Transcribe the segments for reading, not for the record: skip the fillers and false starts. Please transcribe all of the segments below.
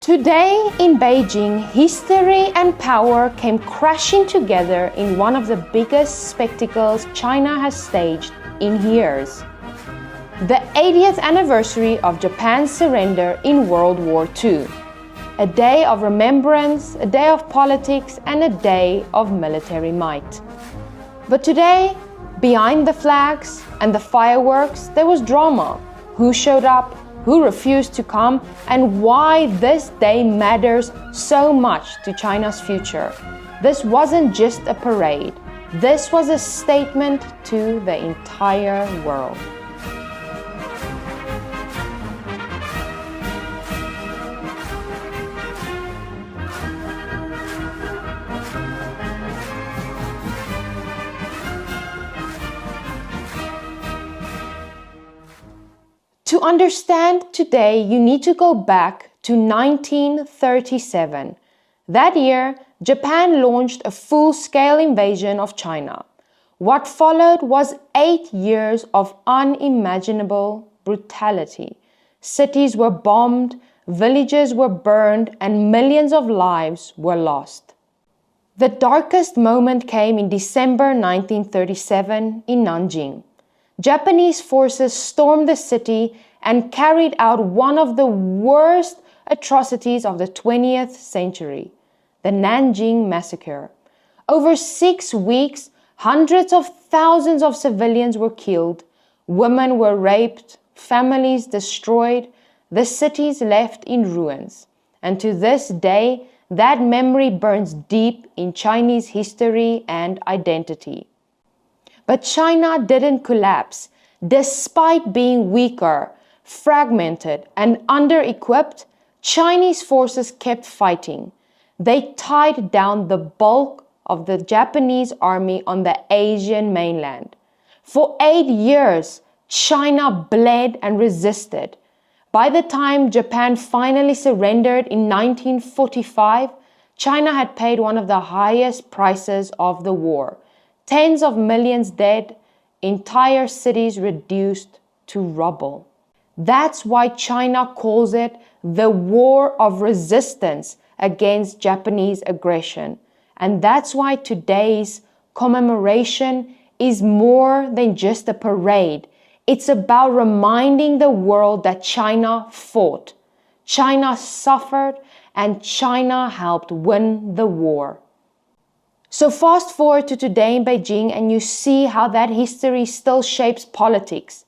Today in Beijing, history and power came crashing together in one of the biggest spectacles China has staged in years. The 80th anniversary of Japan's surrender in World War II. A day of remembrance, a day of politics, and a day of military might. But today, behind the flags and the fireworks, there was drama. Who showed up? Who refused to come, and why this day matters so much to China's future. This wasn't just a parade. This was a statement to the entire world. To understand today, you need to go back to 1937. That year, Japan launched a full-scale invasion of China. What followed was 8 years of unimaginable brutality. Cities were bombed, villages were burned, and millions of lives were lost. The darkest moment came in December 1937 in Nanjing. Japanese forces stormed the city and carried out one of the worst atrocities of the 20th century, the Nanjing Massacre. Over 6 weeks, hundreds of thousands of civilians were killed, women were raped, families destroyed, the cities left in ruins. And to this day, that memory burns deep in Chinese history and identity. But China didn't collapse. Despite being weaker, fragmented, and under-equipped, Chinese forces kept fighting. They tied down the bulk of the Japanese army on the Asian mainland. For 8 years, China bled and resisted. By the time Japan finally surrendered in 1945, China had paid one of the highest prices of the war. Tens of millions dead, entire cities reduced to rubble. That's why China calls it the war of resistance against Japanese aggression. And that's why today's commemoration is more than just a parade. It's about reminding the world that China fought, China suffered, and China helped win the war. So fast forward to today in Beijing and you see how that history still shapes politics.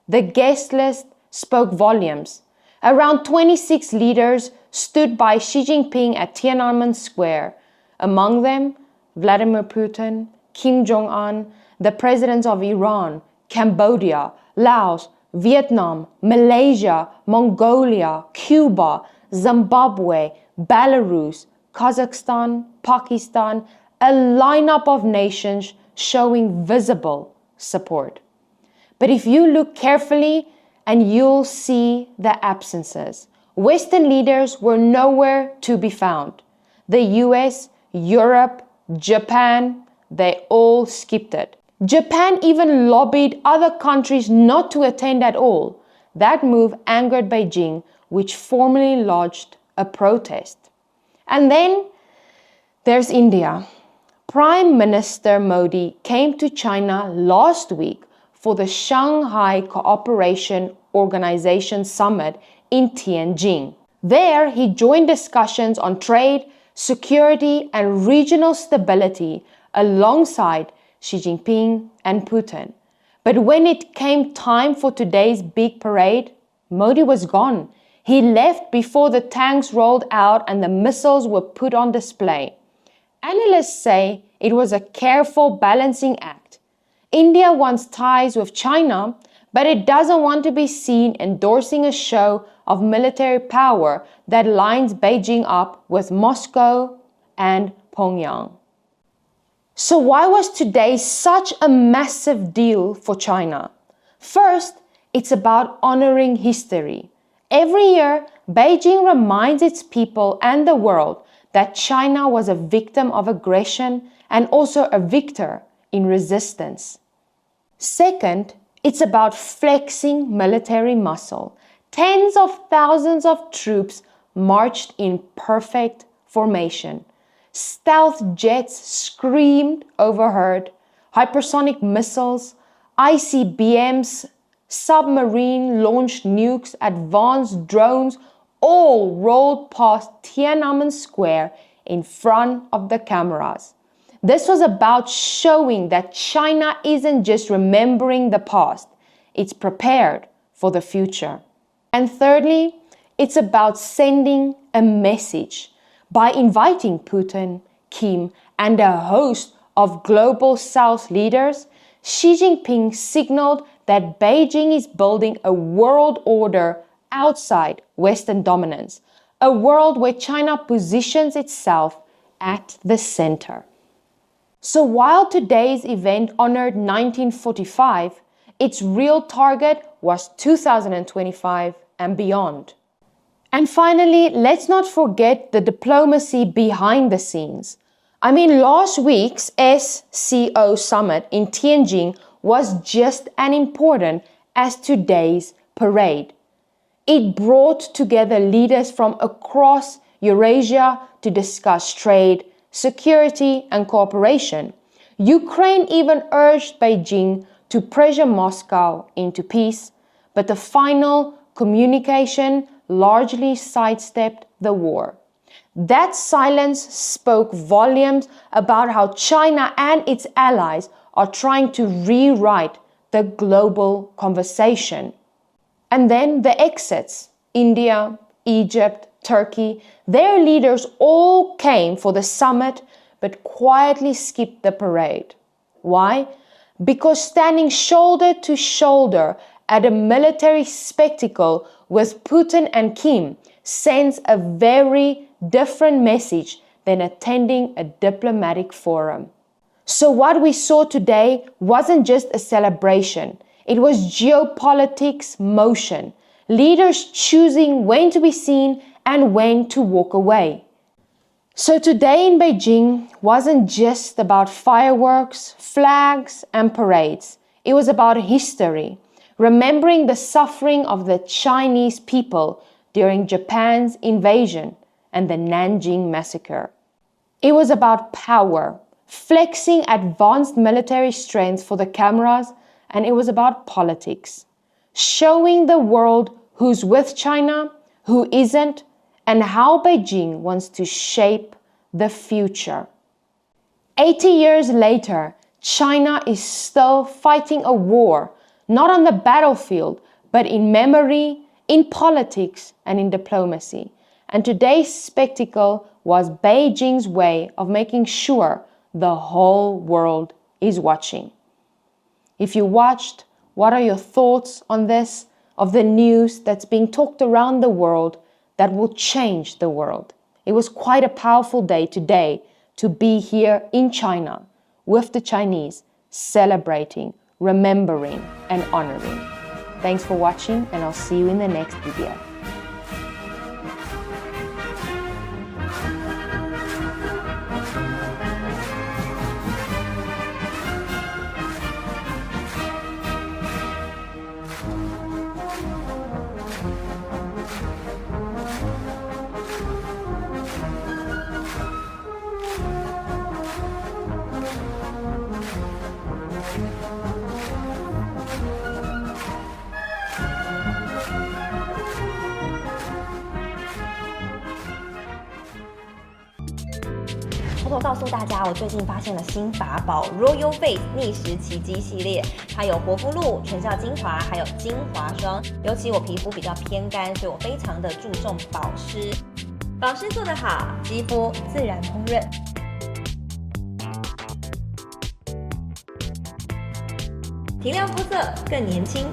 The guest list spoke volumes. Around 26 leaders stood by Xi Jinping at Tiananmen Square. Among them, Vladimir Putin, Kim Jong-un, the presidents of Iran, Cambodia, Laos, Vietnam, Malaysia, Mongolia, Cuba, Zimbabwe, Belarus, Kazakhstan, Pakistan, a lineup of nations showing visible support. But if you look carefully, and you'll see the absences. Western leaders were nowhere to be found. The US, Europe, Japan, they all skipped it. Japan even lobbied other countries not to attend at all. That move angered Beijing, which formally lodged a protest. And then there's India. Prime Minister Modi came to China last week for the Shanghai Cooperation Organization Summit in Tianjin. There, he joined discussions on trade, security, and regional stability alongside Xi Jinping and Putin. But when it came time for today's big parade, Modi was gone. He left before the tanks rolled out and the missiles were put on display. Analysts say it was a careful balancing act. India wants ties with China, but it doesn't want to be seen endorsing a show of military power that lines Beijing up with Moscow and Pyongyang. So why was today such a massive deal for China? First, it's about honoring history. Every year, Beijing reminds its people and the world that China was a victim of aggression and also a victor in resistance. Second, it's about flexing military muscle. Tens of thousands of troops marched in perfect formation. Stealth jets screamed overhead. Hypersonic missiles, ICBMs, submarine-launched nukes, advanced drones, all rolled past Tiananmen Square in front of the cameras. This was about showing that China isn't just remembering the past, it's prepared for the future. And thirdly, it's about sending a message. By inviting Putin, Kim, and a host of global South leaders, Xi Jinping signaled that Beijing is building a world order outside Western dominance, a world where China positions itself at the center. So while today's event honored 1945, its real target was 2025 and beyond. And finally, let's not forget the diplomacy behind the scenes. I mean, last week's SCO summit in Tianjin was just as important as today's parade. It brought together leaders from across Eurasia to discuss trade, security, and cooperation. Ukraine even urged Beijing to pressure Moscow into peace, but the final communication largely sidestepped the war. That silence spoke volumes about how China and its allies are trying to rewrite the global conversation. And then the exits, India, Egypt, Turkey, their leaders all came for the summit but quietly skipped the parade. Why? Because standing shoulder to shoulder at a military spectacle with Putin and Kim sends a very different message than attending a diplomatic forum. So what we saw today wasn't just a celebration. It was geopolitics motion, leaders choosing when to be seen and when to walk away. So today in Beijing wasn't just about fireworks, flags, and parades. It was about history, remembering the suffering of the Chinese people during Japan's invasion and the Nanjing massacre. It was about power, flexing advanced military strength for the cameras, and it was about politics, showing the world who's with China, who isn't, and how Beijing wants to shape the future. 80 years later, China is still fighting a war, not on the battlefield, but in memory, in politics, and in diplomacy. And today's spectacle was Beijing's way of making sure the whole world is watching. If you watched, what are your thoughts on this, of the news that's being talked around the world that will change the world? It was quite a powerful day today to be here in China with the Chinese, celebrating, remembering, and honoring. Thanks for watching, and I'll see you in the next video.偷偷告诉大家，我最近发现了新法宝 Royal Face 逆时奇迹系列，它有活肤露、全效精华，还有精华霜。尤其我皮肤比较偏干，所以我非常的注重保湿。保湿做得好，肌肤自然烹润。提亮肤色更年轻，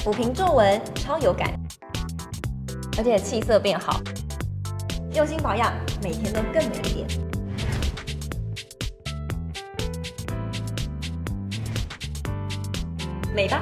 抚平皱纹超有感，而且气色变好。用心保养，每天都更美一点。美吧。